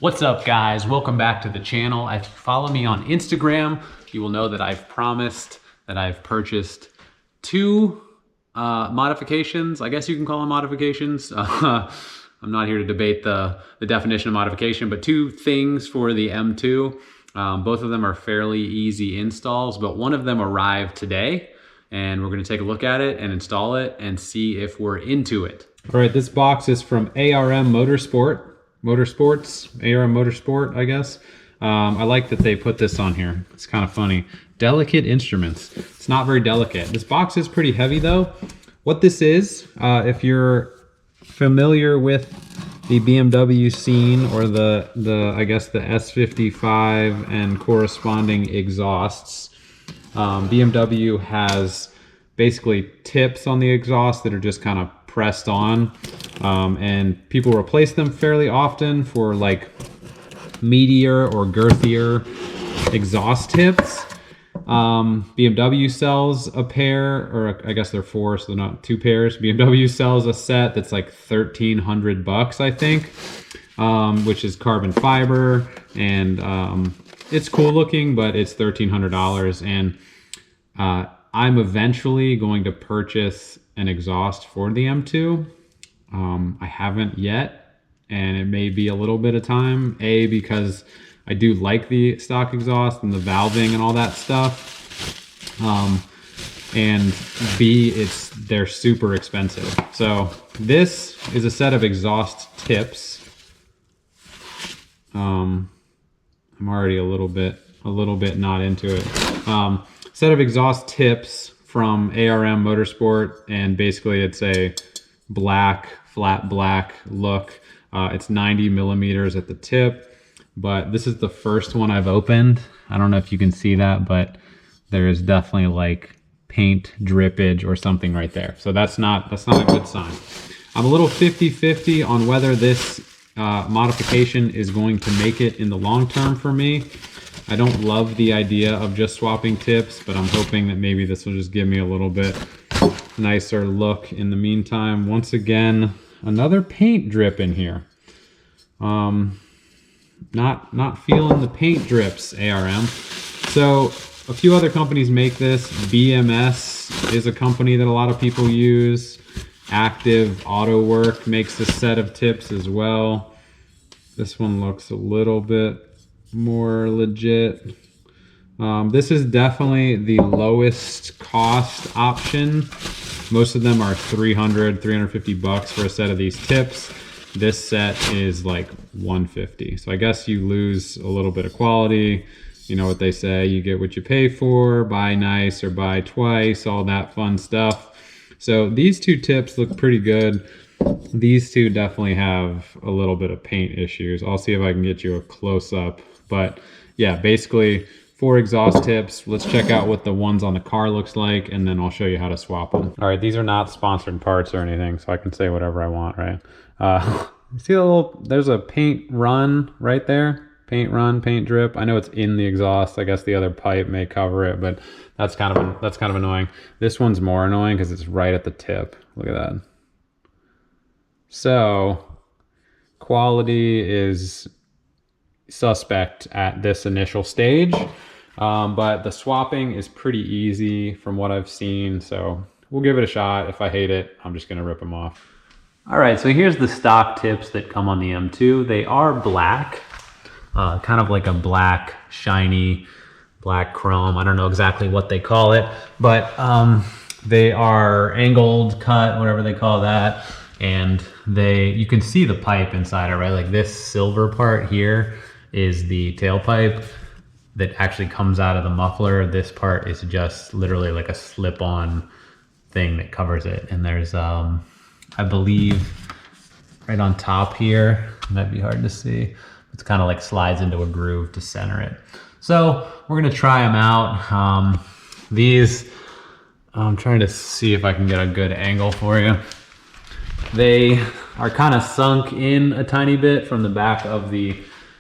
What's up, guys? Welcome back to the channel. If you follow me on Instagram, you will know that I've promised that I've purchased two modifications. I guess you can call them modifications. I'm not here to debate the definition of modification, but two things for the M2. Both of them are fairly easy installs, but one of them arrived today, and we're gonna take a look at it and install it and see if we're into it. All right, this box is from ARM Motorsport. ARM Motorsport, I guess. I like that they put this on here. It's kind of funny. Delicate instruments. It's not very delicate. This box is pretty heavy though. What this is, if you're familiar with the BMW scene or I guess the S55 and corresponding exhausts, BMW has basically tips on the exhaust that are just kind of pressed on, and people replace them fairly often for like meatier or girthier exhaust tips. BMW sells a pair, or I guess they're four, so they're not two pairs. BMW sells a set that's like $1,300, I think, which is carbon fiber, and it's cool looking, but it's $1,300. And I'm eventually going to purchase an exhaust for the M2. I haven't yet, and it may be a little bit of time. A, because I do like the stock exhaust and the valving and all that stuff. And B, they're super expensive. So this is a set of exhaust tips. I'm already a little bit not into it. Set of exhaust tips from ARM Motorsport, and basically it's a flat black look. It's 90 millimeters at the tip, but this is the first one I've opened. I don't know if you can see that, but there is definitely like paint drippage or something right there. So that's not a good sign. I'm a little 50-50 on whether this modification is going to make it in the long term for me. I don't love the idea of just swapping tips, but I'm hoping that maybe this will just give me a little bit nicer look in the meantime. Once again, another paint drip in here. Not feeling the paint drips, ARM. So a few other companies make this. BMS is a company that a lot of people use. Active Auto Work makes a set of tips as well. This one looks a little bit more legit. This is definitely the lowest cost option. Most of them are $350 for a set of these tips. This set is like $150. So I guess you lose a little bit of quality. You know what they say, you get what you pay for, buy nice or buy twice, all that fun stuff. So these two tips look pretty good. These two definitely have a little bit of paint issues. I'll see if I can get you a close-up. But yeah, basically 4 exhaust tips. Let's check out what the ones on the car looks like, and then I'll show you how to swap them. All right, these are not sponsored parts or anything, so I can say whatever I want, right? See there's a paint run right there. Paint run, paint drip. I know it's in the exhaust. I guess the other pipe may cover it, but that's kind of annoying. This one's more annoying because it's right at the tip. Look at that. So quality is suspect at this initial stage, but the swapping is pretty easy from what I've seen, so we'll give it a shot. If I hate it, I'm just gonna rip them off. All right, so here's the stock tips that come on the M2. They are black, kind of like a black, shiny, black chrome. I don't know exactly what they call it, but they are angled, cut, whatever they call that. And you can see the pipe inside it, right? Like this silver part here is the tailpipe that actually comes out of the muffler. This part is just literally like a slip-on thing that covers it. And there's, I believe, right on top here, it might be hard to see, it's kind of like slides into a groove to center it. So we're gonna try them out. These, I'm trying to see if I can get a good angle for you. They are kind of sunk in a tiny bit from the back of the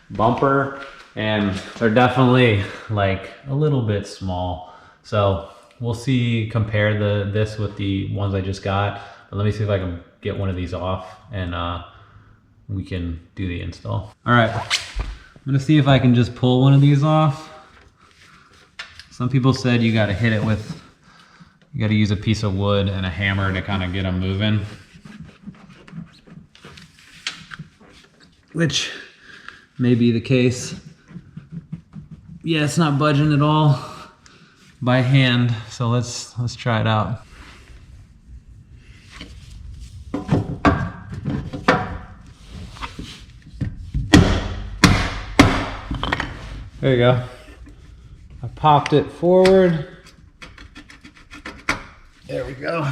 bumper, and they're definitely like a little bit small. So we'll see, compare this with the ones I just got. But let me see if I can get one of these off, and we can do the install. All right, I'm gonna see if I can just pull one of these off. Some people said you gotta hit it with, you gotta use a piece of wood and a hammer to kind of get them moving. Which may be the case. Yeah, it's not budging at all by hand, so let's try it out. There you go. I popped it forward. There we go.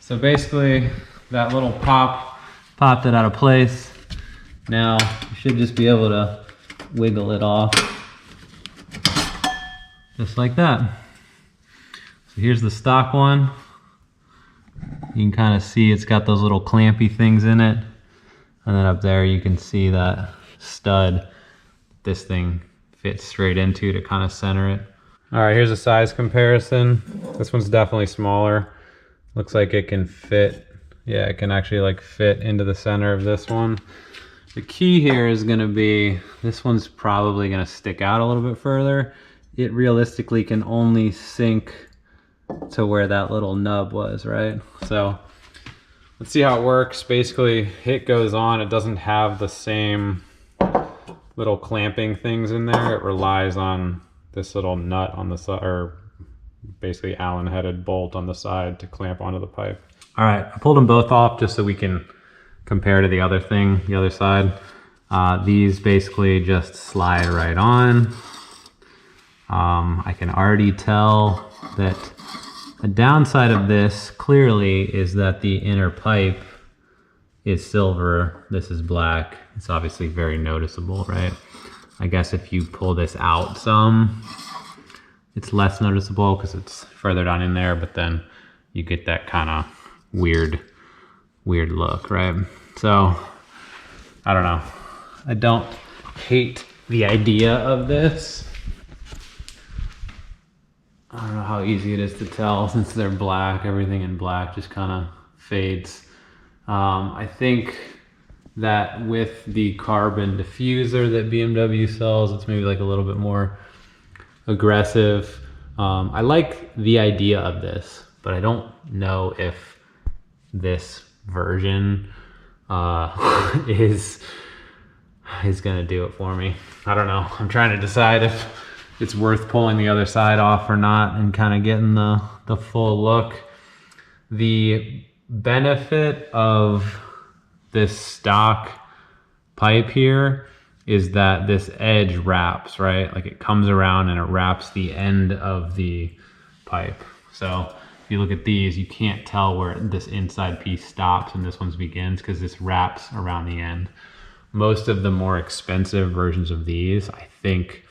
So basically, that little pop popped it out of place. Now, you should just be able to wiggle it off. Just like that. So here's the stock one. You can kind of see it's got those little clampy things in it. And then up there you can see that stud this thing fits straight into to kind of center it. All right, here's a size comparison. This one's definitely smaller. Looks like it can fit, yeah, it can actually like fit into the center of this one. The key here is gonna be, this one's probably gonna stick out a little bit further. It realistically can only sink to where that little nub was, right? So let's see how it works. Basically, it goes on, it doesn't have the same little clamping things in there. It relies on this little nut on the side, or basically Allen headed bolt on the side to clamp onto the pipe. All right, I pulled them both off just so we can compare to the other thing, the other side. These basically just slide right on. I can already tell that the downside of this clearly is that the inner pipe is silver, this is black. It's obviously very noticeable, right? I guess if you pull this out some, it's less noticeable because it's further down in there, but then you get that kind of weird look, right? So, I don't know. I don't hate the idea of this. I don't know how easy it is to tell since they're black. Everything in black just kind of fades. I think that with the carbon diffuser that BMW sells, it's maybe like a little bit more aggressive. I like the idea of this, but I don't know if this version is gonna do it for me. I don't know. I'm trying to decide if it's worth pulling the other side off or not and kind of getting the full look. The benefit of this stock pipe here is that this edge wraps, right? Like it comes around and it wraps the end of the pipe. So if you look at these, you can't tell where this inside piece stops and this one's begins because this wraps around the end. Most of the more expensive versions of these, I think,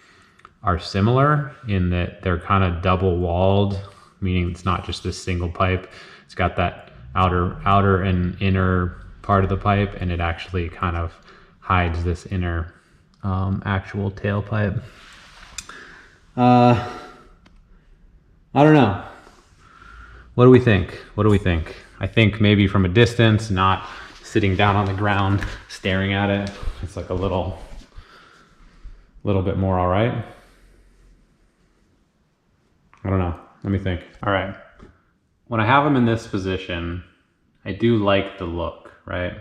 are similar in that they're kind of double walled, meaning it's not just this single pipe. It's got that outer and inner part of the pipe, and it actually kind of hides this inner actual tailpipe. I don't know. What do we think? What do we think? I think maybe from a distance, not sitting down on the ground, staring at it, it's like a little bit more all right. I don't know. Let me think. All right. When I have them in this position, I do like the look, right?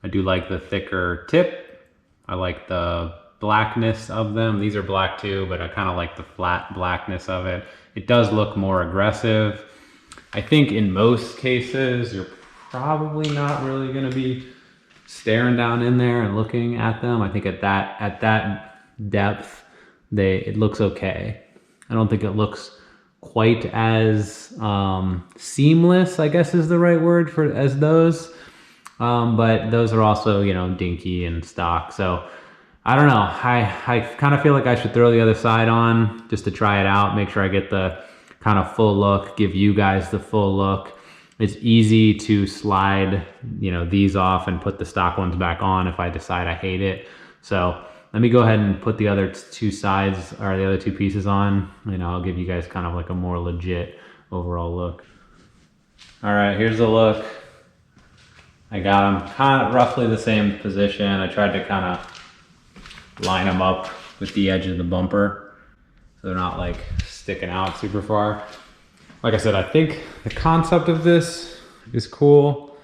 I do like the thicker tip. I like the blackness of them. These are black too, but I kind of like the flat blackness of it. It does look more aggressive. I think in most cases, you're probably not really going to be staring down in there and looking at them. I think at that depth, it looks okay. I don't think it looks quite as seamless, I guess is the right word as those. But those are also, dinky and stock. So I don't know. I kind of feel like I should throw the other side on just to try it out, make sure I get the kind of full look, give you guys the full look. It's easy to slide, these off and put the stock ones back on if I decide I hate it. So let me go ahead and put the other two sides or the other two pieces on. I'll give you guys kind of like a more legit overall look. All right, here's the look. I got them kind of roughly the same position. I tried to kind of line them up with the edge of the bumper so they're not like sticking out super far. Like I said, I think the concept of this is cool.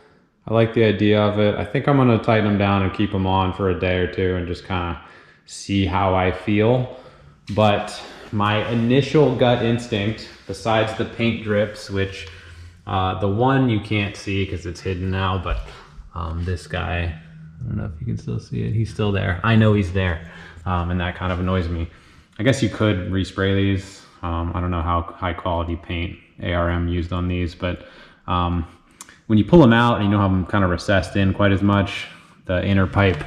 I like the idea of it. I think I'm gonna tighten them down and keep them on for a day or two and just kind of see how I feel. But my initial gut instinct, besides the paint drips, which the one you can't see because it's hidden now, but this guy, I don't know if you can still see it. He's still there. I know he's there, and that kind of annoys me. I guess you could respray these. I don't know how high quality paint ARM used on these, but when you pull them out and you don't have them kind of recessed in quite as much, the inner pipe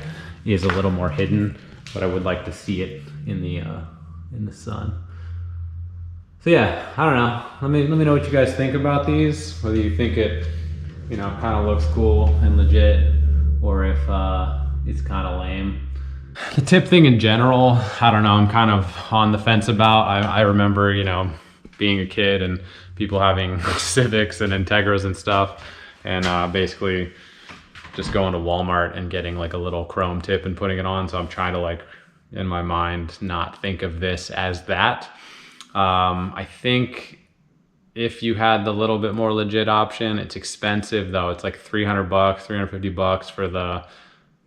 is a little more hidden, but I would like to see it in the sun. So yeah, I don't know. Let me know what you guys think about these. Whether you think it, you know, kind of looks cool and legit, or if it's kind of lame. The tip thing in general, I don't know. I'm kind of on the fence about. I remember, you know, being a kid and people having Civics and Integras and stuff, and basically just going to Walmart and getting like a little chrome tip and putting it on. So I'm trying to, like, in my mind, not think of this as that. I think if you had the little bit more legit option, it's expensive though. It's like $300, $350 for the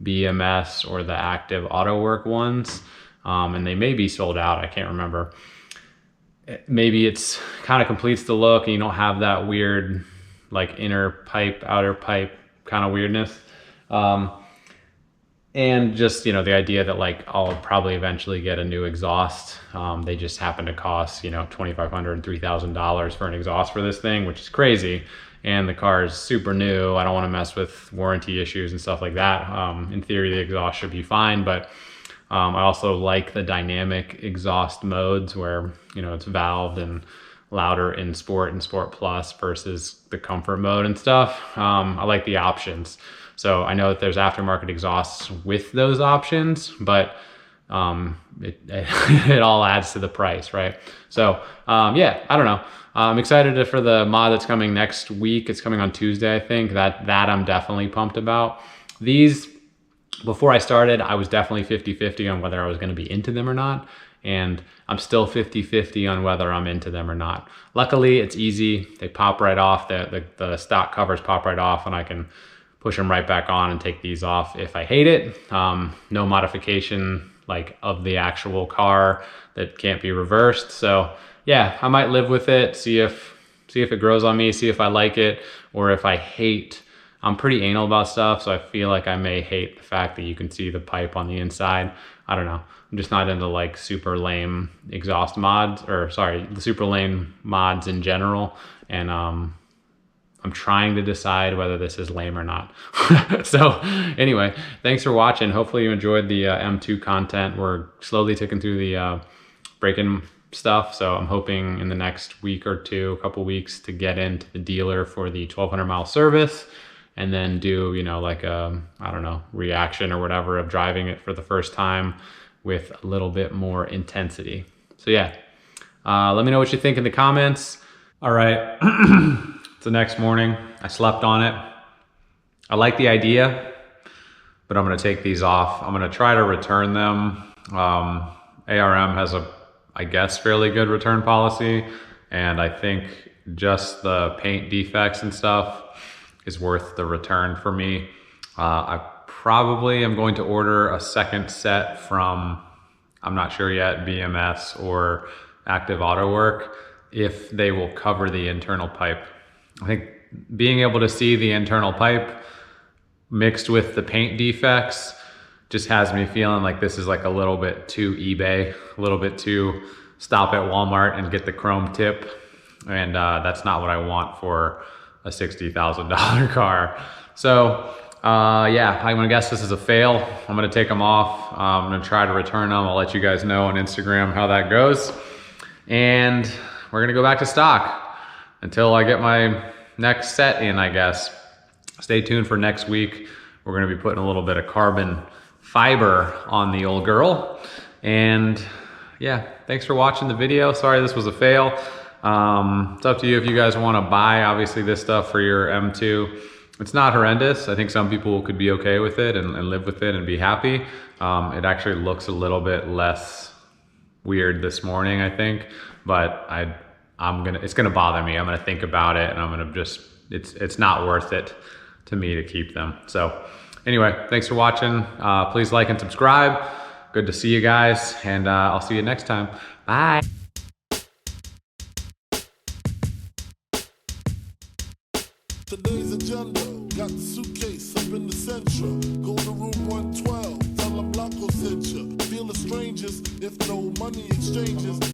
BMS or the active auto work ones. And they may be sold out. I can't remember. Maybe it's kind of completes the look and you don't have that weird like inner pipe, outer pipe kind of weirdness. And just, you know, the idea that like I'll probably eventually get a new exhaust. They just happen to cost, you know, $2,500 and $3,000 for an exhaust for this thing, which is crazy. And the car is super new. I don't want to mess with warranty issues and stuff like that. In theory, the exhaust should be fine, but I also like the dynamic exhaust modes where, you know, it's valved and louder in Sport and Sport Plus versus the comfort mode and stuff. I like the options. So I know that there's aftermarket exhausts with those options, but it all adds to the price, right? So yeah, I don't know. I'm excited for the mod that's coming next week. It's coming on Tuesday, I think. That I'm definitely pumped about. These, before I started, I was definitely 50-50 on whether I was going to be into them or not. And I'm still 50-50 on whether I'm into them or not. Luckily, it's easy. They pop right off. The stock covers pop right off, and I can push them right back on and take these off if I hate it. No modification like of the actual car that can't be reversed. So yeah, I might live with it, see if it grows on me, see if I like it, or if I hate. I'm pretty anal about stuff, so I feel like I may hate the fact that you can see the pipe on the inside. I don't know. I'm just not into like super lame exhaust mods, or sorry, the super lame mods in general. And I'm trying to decide whether this is lame or not. So anyway, thanks for watching. Hopefully you enjoyed the M2 content. We're slowly ticking through the break-in stuff. So I'm hoping in the next week or two, a couple weeks, to get into the dealer for the 1,200 mile service, and then do, you know, like a, I don't know, reaction or whatever of driving it for the first time with a little bit more intensity. So yeah, let me know what you think in the comments. All right. The next morning, I slept on it. I like the idea, but I'm gonna take these off. I'm gonna try to return them. ARM has a, I guess, fairly good return policy, and I think just the paint defects and stuff is worth the return for me. I probably am going to order a second set from, I'm not sure yet, BMS or Active Auto Work, if they will cover the internal pipe. I think being able to see the internal pipe mixed with the paint defects just has me feeling like this is like a little bit too eBay, a little bit too stop at Walmart and get the chrome tip. And that's not what I want for a $60,000 car. So yeah, I'm gonna guess this is a fail. I'm gonna take them off. I'm gonna try to return them. I'll let you guys know on Instagram how that goes. And we're gonna go back to stock until I get my next set in, I guess. Stay tuned for next week. We're gonna be putting a little bit of carbon fiber on the old girl. And yeah, thanks for watching the video. Sorry this was a fail. It's up to you if you guys wanna buy, obviously, this stuff for your M2. It's not horrendous. I think some people could be okay with it and live with it and be happy. It actually looks a little bit less weird this morning, I think, but it's gonna bother me. I'm gonna think about it, and I'm gonna just, it's not worth it to me to keep them. So anyway, thanks for watching. Please like and subscribe. Good to see you guys, and I'll see you next time. Bye. Today's agenda, got the suitcase up in the central. Go to room 112, tell them Blanco sent you. Feel the strangers if no money exchanges.